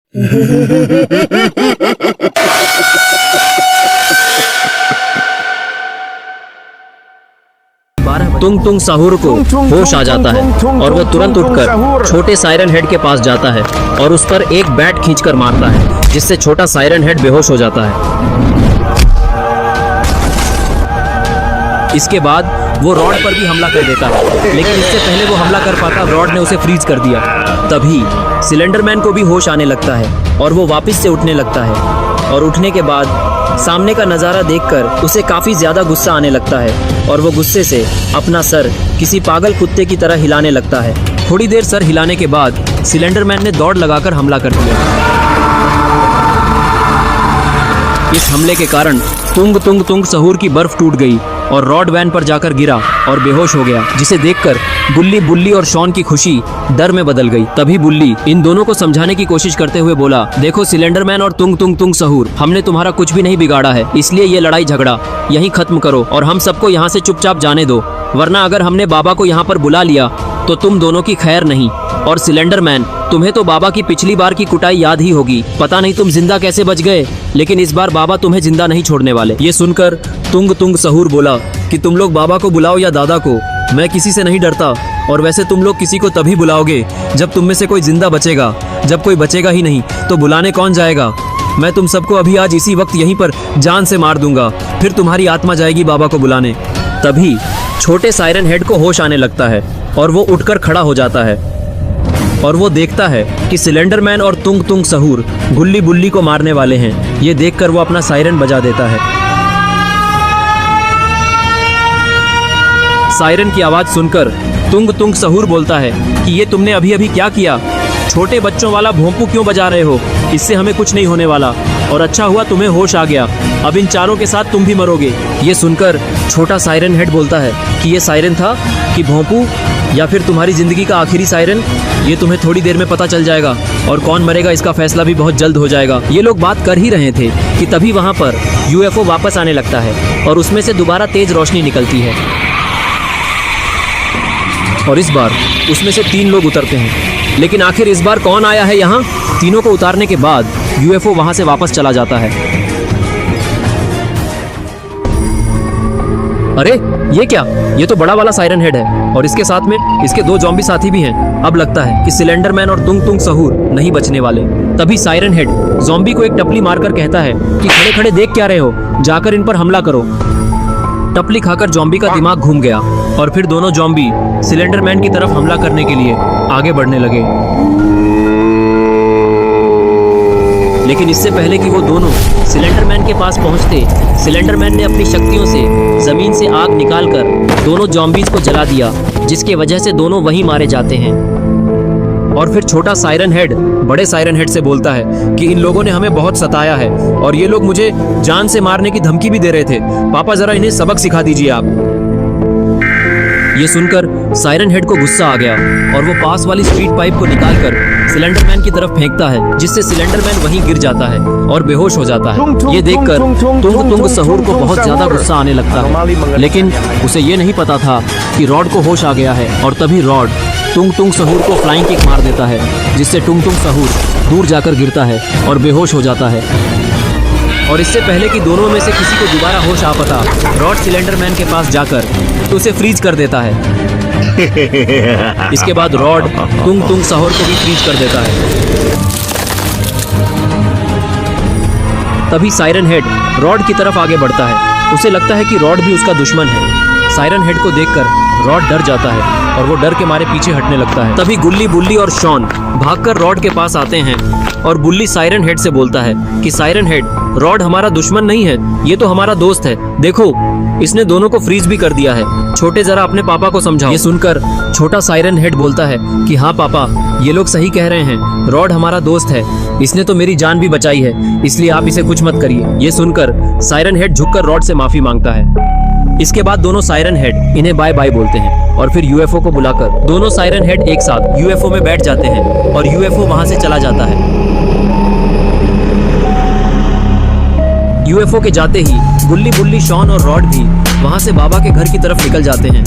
तुंग तुंग सहूर को होश आ जाता है और वो तुरंत उठकर छोटे सायरन हेड के पास जाता है और उस पर एक बैट खींचकर मारता है, जिससे छोटा सायरन हेड बेहोश हो जाता है। इसके बाद वो रॉड पर भी हमला कर देता है, लेकिन इससे पहले वो हमला कर पाता रॉड ने उसे फ्रीज कर दिया। तभी सिलेंडरमैन को भी होश आने लगता है और वो वापस से उठने लगता है और उठने के बाद सामने का नज़ारा देखकर उसे काफ़ी ज़्यादा गुस्सा आने लगता है और वो गुस्से से अपना सर किसी पागल कुत्ते की तरह हिलाने लगता है। थोड़ी देर सर हिलाने के बाद सिलेंडरमैन ने दौड़ लगाकर हमला कर दिया। इस हमले के कारण तुंग तुंग तुंग सहूर की बर्फ टूट गई और रॉड वैन पर जाकर गिरा और बेहोश हो गया, जिसे देखकर बुल्ली बुल्ली और शॉन की खुशी डर में बदल गई। तभी बुल्ली इन दोनों को समझाने की कोशिश करते हुए बोला, देखो सिलेंडरमैन और तुंग तुंग तुंग सहूर, हमने तुम्हारा कुछ भी नहीं बिगाड़ा है, इसलिए ये लड़ाई झगड़ा यहीं खत्म करो और हम सबको यहाँ से चुपचाप जाने दो, वरना अगर हमने बाबा को यहाँ पर बुला लिया तो तुम दोनों की खैर नहीं। और सिलेंडरमैन, तुम्हें तो बाबा की पिछली बार की कुटाई याद ही होगी, पता नहीं तुम जिंदा कैसे बच गए, लेकिन इस बार बाबा तुम्हें जिंदा नहीं छोड़ने वाले। ये सुनकर तुंग तुंग सहूर बोला कि तुम लोग बाबा को बुलाओ या दादा को, मैं किसी से नहीं डरता, और वैसे तुम लोग किसी को तभी बुलाओगे जब तुम में से कोई जिंदा बचेगा, जब कोई बचेगा ही नहीं तो बुलाने कौन जाएगा। मैं तुम सबको अभी आज इसी वक्त यहीं पर जान से मार दूंगा, फिर तुम्हारी आत्मा जाएगी बाबा को बुलाने। तभी छोटे सायरन हेड को होश आने लगता है और वो उठकर खड़ा हो जाता है और वो देखता है कि सिलेंडरमैन और तुंग तुंग सहूर गुल्ली बुल्ली को मारने वाले हैं। ये देखकर वो अपना सायरन बजा देता है। सायरन की आवाज सुनकर तुंग तुंग सहूर बोलता है कि ये तुमने अभी अभी क्या किया, छोटे बच्चों वाला भोंपू क्यों बजा रहे हो, इससे हमें कुछ नहीं होने वाला, और अच्छा हुआ तुम्हें होश आ गया, अब इन चारों के साथ तुम भी मरोगे। ये सुनकर छोटा सायरन हेड बोलता है कि ये सायरन था कि भोंपू, या फिर तुम्हारी जिंदगी का आखिरी सायरन, ये तुम्हें थोड़ी देर में पता चल जाएगा, और कौन मरेगा इसका फैसला भी बहुत जल्द हो जाएगा। ये लोग बात कर ही रहे थे कि तभी वहाँ पर यूएफओ वापस आने लगता है और उसमें से दोबारा तेज रोशनी निकलती है और इस बार उसमें से 3 लोग उतरते हैं। लेकिन आखिर इस बार कौन आया है यहाँ? तीनों को उतारने के बाद यूएफओ वहाँ से वापस चला जाता है। अरे ये क्या, ये तो बड़ा वाला सायरन हेड है और इसके साथ में इसके 2 ज़ॉम्बी साथी भी हैं। अब लगता है कि सिलेंडरमैन और तुंग तुंग सहूर नहीं बचने वाले। तभी सायरन हेड ज़ॉम्बी को एक टपली मारकर कहता है कि खड़े खड़े देख क्या रहे हो, जाकर इन पर हमला करो। टपली खाकर ज़ॉम्बी का दिमाग घूम गया और फिर दोनों ज़ॉम्बी सिलेंडरमैन की तरफ हमला करने के लिए आगे बढ़ने लगे। लेकिन इससे पहले कि वो दोनों सिलेंडरमैन के पास पहुंचते, सिलेंडरमैन ने अपनी शक्तियों से जमीन से आग निकालकर दोनों ज़ॉम्बीज़ को जला दिया, जिसके वजह से दोनों वहीं मारे जाते हैं। और फिर छोटा सायरन हेड बड़े सायरन हेड से बोलता है कि इन लोगों ने हमें बहुत सताया है और ये लोग मुझे जान से मारने की धमकी भी दे रहे थे, पापा जरा इन्हें सबक सिखा दीजिए आप। ये सुनकर सायरन हेड को गुस्सा आ गया और वो पास वाली स्ट्रीट पाइप को निकालकर सिलेंडरमैन की तरफ फेंकता है, जिससे सिलेंडरमैन वहीं गिर जाता है और बेहोश हो जाता है। ये देखकर तुंग तुंग सहूर को बहुत ज्यादा गुस्सा आने लगता है, लेकिन उसे ये नहीं पता था कि रॉड को होश आ गया है। और तभी रॉड तुंग तुंग सहूर को फ्लाइंग किक मार देता है, जिससे तुंग तुंग सहूर दूर जाकर गिरता है और बेहोश हो जाता है। और इससे पहले कि दोनों में से किसी को दोबारा होश आ पाता, रॉड सिलेंडरमैन के पास जाकर उसे फ्रीज कर देता है। इसके बाद रॉड तुंग तुंग सहूर को भी फ्रीज कर देता है। तभी सायरन हेड रॉड की तरफ आगे बढ़ता है। उसे लगता है कि रॉड भी उसका दुश्मन है। सायरन हेड को देखकर रॉड डर जाता है और वो डर के मारे पीछे हटने लगता है। तभी गुल्ली बुल्ली और शॉन भागकर रॉड के पास आते हैं और बुल्ली सायरन हेड से बोलता है कि सायरन हेड, रॉड हमारा दुश्मन नहीं है, ये तो हमारा दोस्त है, देखो इसने दोनों को फ्रीज भी कर दिया है, छोटे जरा अपने पापा को समझाओ। ये सुनकर छोटा सायरन हेड बोलता है कि हाँ पापा, ये लोग सही कह रहे हैं, रॉड हमारा दोस्त है, इसने तो मेरी जान भी बचाई है, इसलिए आप इसे कुछ मत करिए। ये सुनकर सायरन हेड झुककर रॉड से माफी मांगता है। इसके बाद दोनों सायरन हेड इन्हें बाय बाय बोलते हैं और फिर यूएफओ को बुलाकर दोनों सायरन हेड एक साथ यूएफओ में बैठ जाते हैं और यूएफओ वहां से चला जाता है। यूएफओ के जाते ही गुल्ली बुल्ली, शॉन और रॉड भी वहां से बाबा के घर की तरफ निकल जाते हैं।